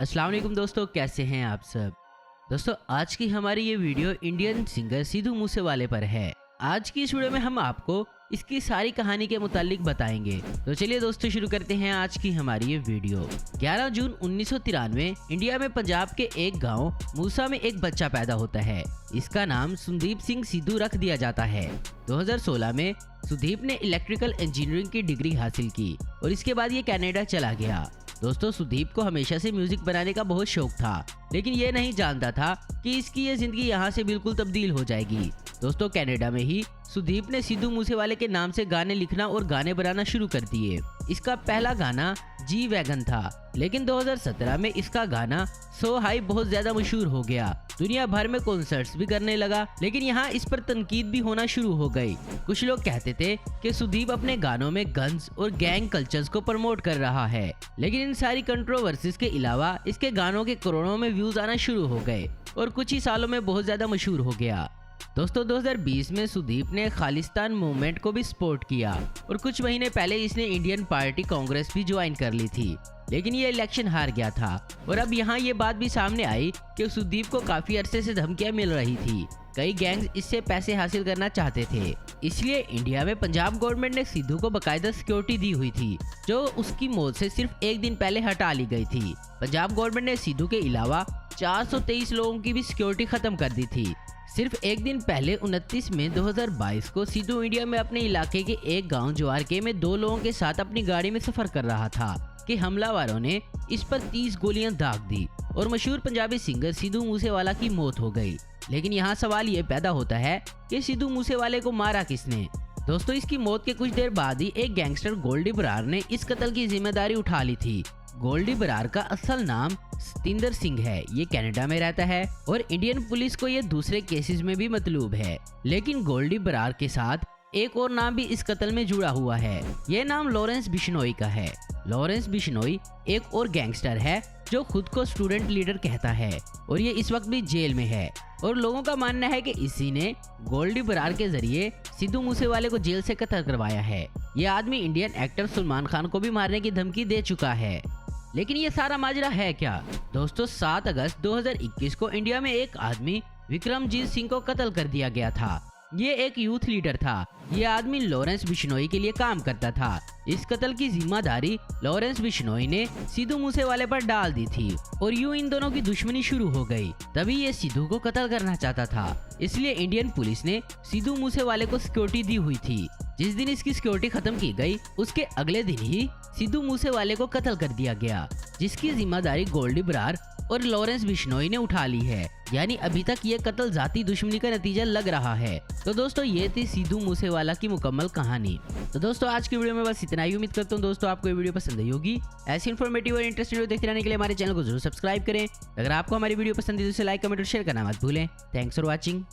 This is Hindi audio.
अस्सलाम वालेकुम दोस्तों, कैसे हैं आप सब। दोस्तों आज की हमारी ये वीडियो इंडियन सिंगर सिद्धू मूसेवाले पर है। आज की इस वीडियो में हम आपको इसकी सारी कहानी के मुतालिक बताएंगे। तो चलिए दोस्तों शुरू करते हैं आज की हमारी ये वीडियो। 11 जून 1993 इंडिया में पंजाब के एक गांव मूसा में एक बच्चा पैदा होता है। इसका नाम सुदीप सिंह सिद्धू रख दिया जाता है। 2016 में सुदीप ने इलेक्ट्रिकल इंजीनियरिंग की डिग्री हासिल की और इसके बाद ये कनाडा चला गया। दोस्तों सुदीप को हमेशा से म्यूजिक बनाने का बहुत शौक था, लेकिन ये नहीं जानता था कि इसकी ये जिंदगी यहाँ से बिल्कुल तब्दील हो जाएगी। दोस्तों कनाडा में ही सुदीप ने सिद्धू मूसेवाले के नाम से गाने लिखना और गाने बनाना शुरू कर दिए। इसका पहला गाना जी वैगन था, लेकिन 2017 में इसका गाना सो हाई बहुत ज्यादा मशहूर हो गया। दुनिया भर में कॉन्सर्ट्स भी करने लगा, लेकिन यहाँ इस पर तनकीद भी होना शुरू हो गई। कुछ लोग कहते थे कि सुदीप अपने गानों में गन्स और गैंग कल्चर्स को प्रमोट कर रहा है, लेकिन इन सारी कंट्रोवर्सीज के अलावा इसके गानों के करोड़ों में व्यूज आना शुरू हो गए और कुछ ही सालों में बहुत ज्यादा मशहूर हो गया। दोस्तों 2020 में सुदीप ने खालिस्तान मूवमेंट को भी सपोर्ट किया और कुछ महीने पहले इसने इंडियन पार्टी कांग्रेस भी ज्वाइन कर ली थी, लेकिन ये इलेक्शन हार गया था। और अब यहाँ ये बात भी सामने आई कि सुदीप को काफी अरसे से धमकियां मिल रही थी। कई गैंग्स इससे पैसे हासिल करना चाहते थे, इसलिए इंडिया में पंजाब गवर्नमेंट ने सिद्धू को बकायदा सिक्योरिटी दी हुई थी, जो उसकी मौत से सिर्फ एक दिन पहले हटा ली गई थी। पंजाब गवर्नमेंट ने सिद्धू के अलावा 423 लोगों की भी सिक्योरिटी खत्म कर दी थी। सिर्फ एक दिन पहले 29 मई 2022 को सिद्धू इंडिया में अपने इलाके के एक गांव ज्वारके में 2 लोगों के साथ अपनी गाड़ी में सफर कर रहा था कि हमलावरों ने इस पर 30 गोलियां दाग दी और मशहूर पंजाबी सिंगर सिद्धू मूसेवाला की मौत हो गई। लेकिन यहाँ सवाल ये पैदा होता है कि सिद्धू मूसेवाले को मारा किसने। दोस्तों इसकी मौत के कुछ देर बाद ही एक गैंगस्टर गोल्डी बरार ने इस कत्ल की जिम्मेदारी उठा ली थी। गोल्डी बरार का असल नाम सतिंदर सिंह है। ये कनाडा में रहता है और इंडियन पुलिस को ये दूसरे केसेस में भी मतलूब है, लेकिन गोल्डी बरार के साथ एक और नाम भी इस कत्ल में जुड़ा हुआ है। ये नाम लॉरेंस बिश्नोई का है। लॉरेंस बिश्नोई एक और गैंगस्टर है जो खुद को स्टूडेंट लीडर कहता है और ये इस वक्त भी जेल में है। और लोगों का मानना है कि इसी ने गोल्डी बरार के जरिए सिद्धू मूसेवाले को जेल से कत्ल करवाया है। ये आदमी इंडियन एक्टर सलमान खान को भी मारने की धमकी दे चुका है। लेकिन ये सारा माजरा है क्या। दोस्तों 7 अगस्त 2021 को इंडिया में एक आदमी विक्रमजीत सिंह को कत्ल कर दिया गया था। ये एक यूथ लीडर था। ये आदमी लॉरेंस बिश्नोई के लिए काम करता था। इस कत्ल की जिम्मेदारी लॉरेंस बिश्नोई ने सिद्धू मूसेवाले पर डाल दी थी और यूं इन दोनों की दुश्मनी शुरू हो गई। तभी ये सिद्धू को कत्ल करना चाहता था, इसलिए इंडियन पुलिस ने सिद्धू मूसेवाले को सिक्योरिटी दी हुई थी। जिस दिन इसकी सिक्योरिटी खत्म की गई उसके अगले दिन ही सिद्धू मूसेवाले को कत्ल कर दिया गया, जिसकी जिम्मेदारी गोल्डी बरार और लॉरेंस बिश्नोई ने उठा ली है। यानी अभी तक ये कत्ल जाती दुश्मनी का नतीजा लग रहा है। तो दोस्तों ये थी सिद्धू मूसेवाला की मुकम्मल कहानी। तो दोस्तों आज की वीडियो में बस इतना ही। उम्मीद करता हूँ दोस्तों आपको ये वीडियो पसंद आई होगी। ऐसी इन्फॉर्मेटिव और इंटरेस्टिंग वीडियो देखते रहने के लिए हमारे चैनल को जरूर सब्सक्राइब करें। अगर आपको हमारी वीडियो पसंद है तो इसे लाइक, कमेंट और शेयर करना मत भूलें। Thanks for watching.